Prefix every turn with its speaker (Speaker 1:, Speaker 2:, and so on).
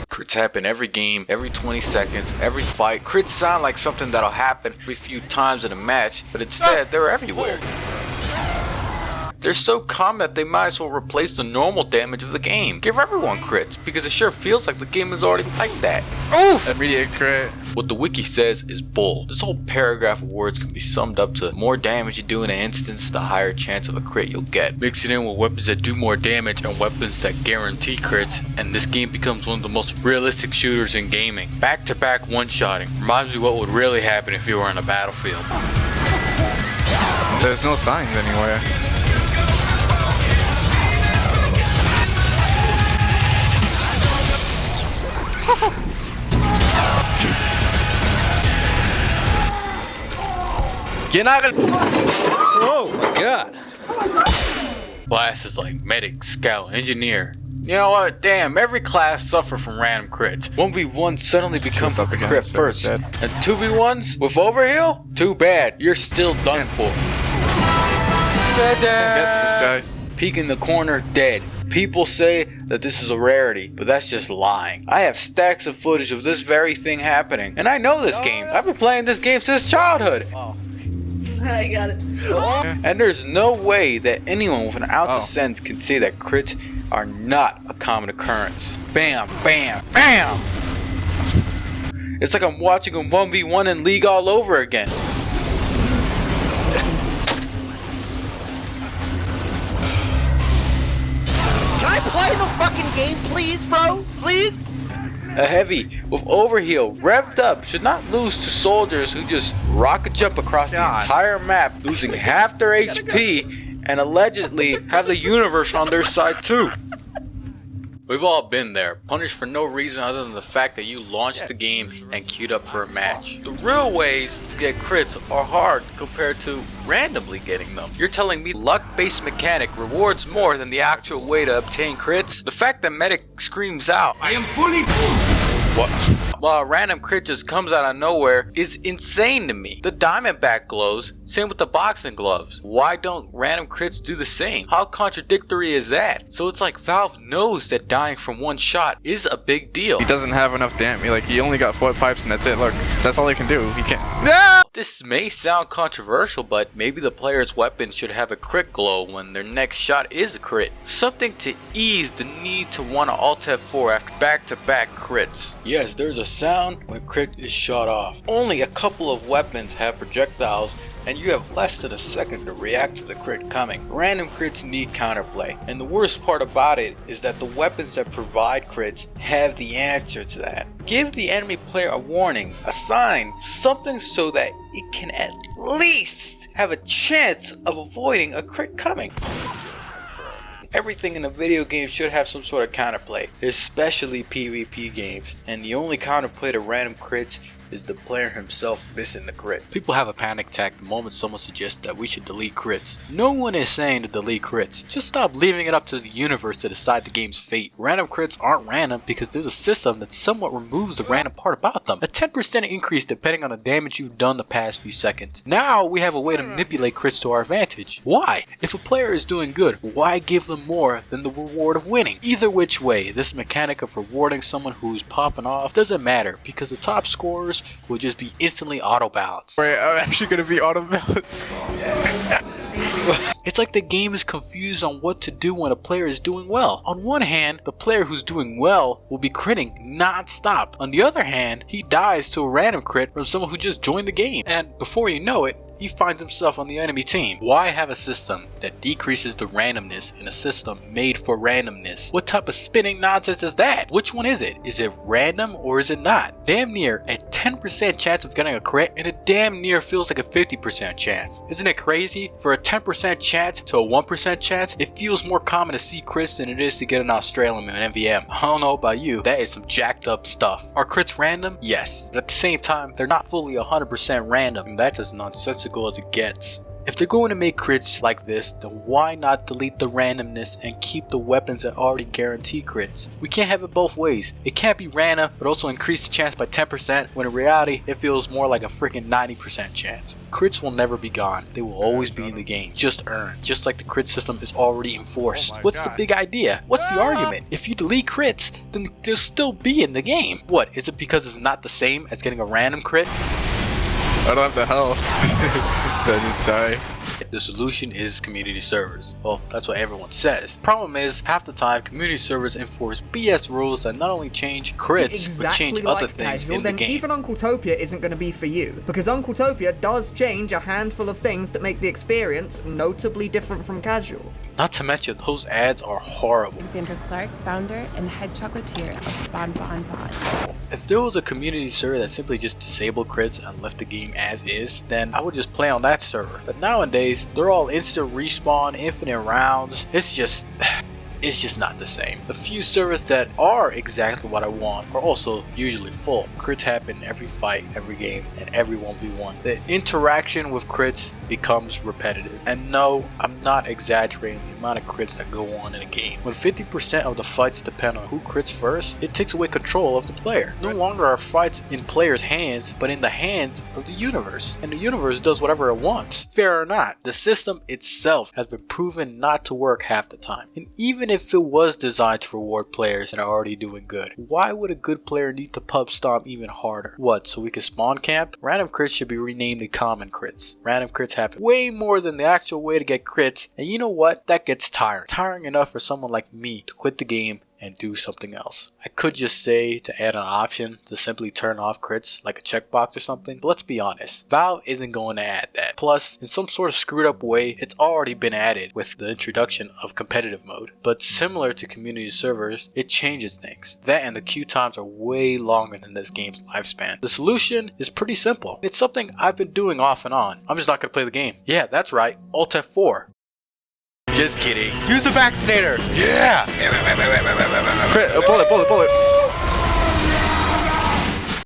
Speaker 1: Crits happen every game, every 20 seconds, every fight. Crits sound like something that'll happen every few times in a match, but instead they're everywhere. They're so common that they might as well replace the normal damage of the game. Give everyone crits, because it sure feels like the game is already like that.
Speaker 2: Oof! Immediate crit.
Speaker 1: What the wiki says is bull. This whole paragraph of words can be summed up to: more damage you do in an instance, the higher chance of a crit you'll get. Mix it in with weapons that do more damage and weapons that guarantee crits, and this game becomes one of the most realistic shooters in gaming. Back-to-back one-shotting. Reminds me what would really happen if you were on a battlefield.
Speaker 2: There's no signs anywhere.
Speaker 1: You're not gonna.
Speaker 2: Oh my god.
Speaker 1: Classes like medic, scout, engineer. You know what? Damn, every class suffer from random crits. 1v1 suddenly becomes a crit first. And 2v1s with overheal? Too bad. You're still done for.
Speaker 2: Get this guy.
Speaker 1: Peek in the corner, dead. People say that this is a rarity, but that's just lying. I have stacks of footage of this very thing happening, and I know this game. I've been playing this game since childhood.
Speaker 3: I got it.
Speaker 1: And there's no way that anyone with an ounce of sense can say that crits are not a common occurrence. Bam, bam, bam! It's like I'm watching a 1v1 in League all over again.
Speaker 4: Can I play the fucking game, please, bro? Please?
Speaker 1: A heavy with overheal revved up should not lose to soldiers who just rocket jump across the entire map, losing half their HP and allegedly have the universe on their side too. We've all been there, punished for no reason other than the fact that you launched the game and queued up for a match. The real ways to get crits are hard compared to randomly getting them. You're telling me luck-based mechanic rewards more than the actual way to obtain crits? The fact that medic screams out, "I am fully..." What? While a random crit just comes out of nowhere is insane to me. The diamondback glows, same with the boxing gloves. Why don't random crits do the same? How contradictory is that? So it's like Valve knows that dying from one shot is a big deal.
Speaker 2: He doesn't have enough damage. Like, he only got 4 pipes and that's it. Look, that's all he can do. He can't. No!
Speaker 1: This may sound controversial, but maybe the player's weapon should have a crit glow when their next shot is a crit. Something to ease the need to want to Alt F4 after back-to-back crits. Yes, there's a sound when crit is shot off. Only a couple of weapons have projectiles, and you have less than a second to react to the crit coming. Random crits need counterplay, and the worst part about it is that the weapons that provide crits have the answer to that. Give the enemy player a warning, a sign, something so that it can at least have a chance of avoiding a crit coming. Everything in a video game should have some sort of counterplay, especially PvP games, and the only counterplay to random crits is the player himself missing the crit. People have a panic attack the moment someone suggests that we should delete crits. No one is saying to delete crits, just stop leaving it up to the universe to decide the game's fate. Random crits aren't random because there's a system that somewhat removes the random part about them. A 10% increase depending on the damage you've done the past few seconds. Now we have a way to manipulate crits to our advantage. Why? If a player is doing good, why give them more than the reward of winning? Either which way, this mechanic of rewarding someone who's popping off doesn't matter because the top scorers will just be instantly auto-balanced.
Speaker 2: Wait, I'm actually gonna be auto-balanced.
Speaker 1: It's like the game is confused on what to do when a player is doing well. On one hand, the player who's doing well will be critting non-stop. On the other hand, he dies to a random crit from someone who just joined the game. And before you know it, he finds himself on the enemy team. Why have a system that decreases the randomness in a system made for randomness? What type of spinning nonsense is that? Which one is it? Is it random or is it not? Damn near a 10% chance of getting a crit, and it damn near feels like a 50% chance. Isn't it crazy? For a 10% chance to a 1% chance, it feels more common to see crits than it is to get an Australian in an MVM. I don't know about you, that is some jacked up stuff. Are crits random? Yes. But at the same time, they're not fully 100% random, and that's as nonsensical as it gets. If they're going to make crits like this, then why not delete the randomness and keep the weapons that already guarantee crits? We can't have it both ways. It can't be random but also increase the chance by 10% when in reality it feels more like a freaking 90% chance. Crits will never be gone. They will always be in the game, just earned. Just like the crit system is already enforced. What's the big idea? What's the argument? If you delete crits, then they'll still be in the game. What, is it because it's not the same as getting a random crit?
Speaker 2: I don't have the health. Then you die.
Speaker 1: The solution is community servers. Well, that's what everyone says. Problem is, half the time community servers enforce BS rules that not only change crits, but change other things in the game.
Speaker 5: Even Uncletopia isn't going to be for you, because Uncletopia does change a handful of things that make the experience notably different from casual.
Speaker 1: Not to mention, those ads are horrible.
Speaker 6: Alexander Clark, founder and head chocolatier of Bon Bon Bon.
Speaker 1: If there was a community server that simply just disabled crits and left the game as is, then I would just play on that server. But nowadays, they're all instant respawn, infinite rounds. It's just not the same. The few servers that are exactly what I want are also usually full. Crits happen every fight, every game, and every 1v1. The interaction with crits becomes repetitive. And no, I'm not exaggerating the amount of crits that go on in a game. When 50% of the fights depend on who crits first, it takes away control of the player. No longer are fights in players' hands, but in the hands of the universe. And the universe does whatever it wants. Fair or not, the system itself has been proven not to work half the time. And even if it was designed to reward players that are already doing good, why would a good player need to pub stomp even harder? What, so we can spawn camp? Random crits should be renamed to common crits. Random crits happen way more than the actual way to get crits, and you know what? That gets tiring. Tiring enough for someone like me to quit the game and do something else. I could just say to add an option to simply turn off crits like a checkbox or something, but let's be honest, Valve isn't going to add that. Plus, in some sort of screwed up way, it's already been added with the introduction of competitive mode. But similar to community servers, it changes things. That and the queue times are way longer than this game's lifespan. The solution is pretty simple. It's something I've been doing off and on. I'm just not going to play the game. Yeah, that's right, Alt F4. Just kidding. Use the vaccinator. Yeah.
Speaker 2: Crit, bullet.